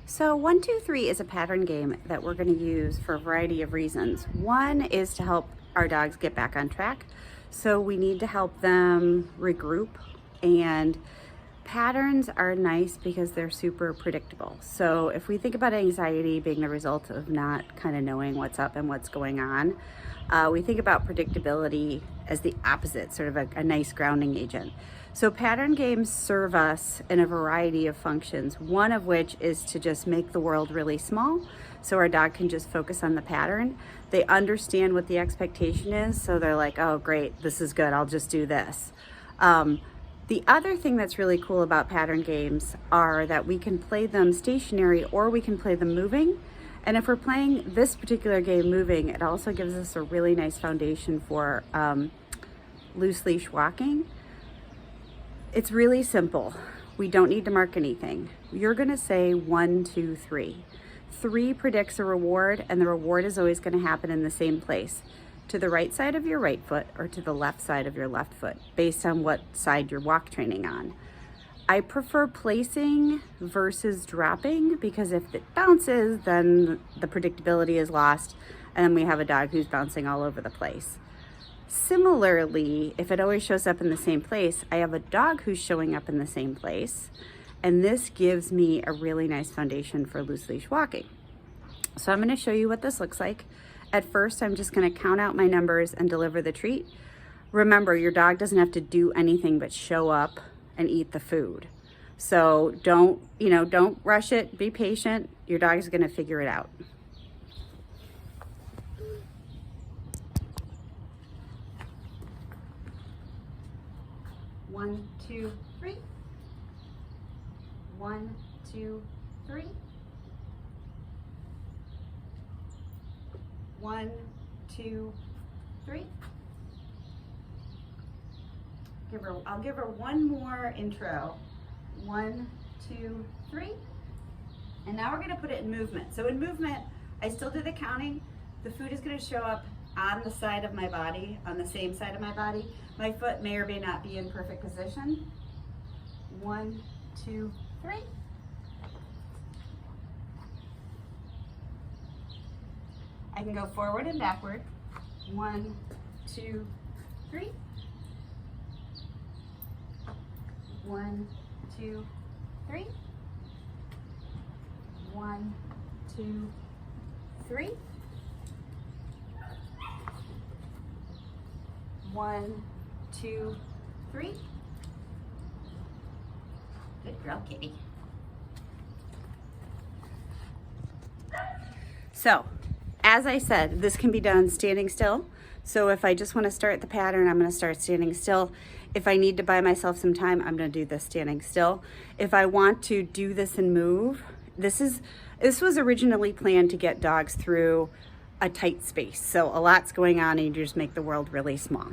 So 1, 2, 3 is a pattern game that we're going to use for a variety of reasons. One is to help our dogs get back on track. So we need to help them regroup, and patterns are nice because they're super predictable. So if we think about anxiety being the result of not kind of knowing what's up and what's going on, we think about predictability as the opposite, sort of a nice grounding agent. So pattern games serve us in a variety of functions, one of which is to just make the world really small so our dog can just focus on the pattern. They understand what the expectation is, so they're like, oh great, this is good, I'll just do this. The other thing that's really cool about pattern games are that we can play them stationary or we can play them moving. And if we're playing this particular game moving, it also gives us a really nice foundation for loose leash walking. It's really simple. We don't need to mark anything. You're gonna say 1, 2, 3. 3 predicts a reward, and the reward is always gonna happen in the same place, to the right side of your right foot or to the left side of your left foot, based on what side you're walk training on. I prefer placing versus dropping, because if it bounces, then the predictability is lost, and then we have a dog who's bouncing all over the place. Similarly, if it always shows up in the same place, I have a dog who's showing up in the same place, and this gives me a really nice foundation for loose leash walking. So I'm going to show you what this looks like. At first, I'm just going to count out my numbers and deliver the treat. Remember, your dog doesn't have to do anything but show up and eat the food. So don't rush it, be patient. Your dog is going to figure it out. One, 2, 3. 1, 2, 3. 1, 2, 3. I'll give her one more intro. 1, 2, 3. And now we're going to put it in movement. So in movement, I still do the counting. The food is going to show up on the side of my body, on the same side of my body. My foot may or may not be in perfect position. 1, 2, 3. I can go forward and backward. 1, 2, 3. 1, 2, 3. 1, 2, 3. 1, 2, 3. Good girl, kitty. So, as I said, this can be done standing still. So if I just want to start the pattern, I'm going to start standing still. If I need to buy myself some time, I'm going to do this standing still. If I want to do this and move, this was originally planned to get dogs through a tight space. So a lot's going on and you just make the world really small.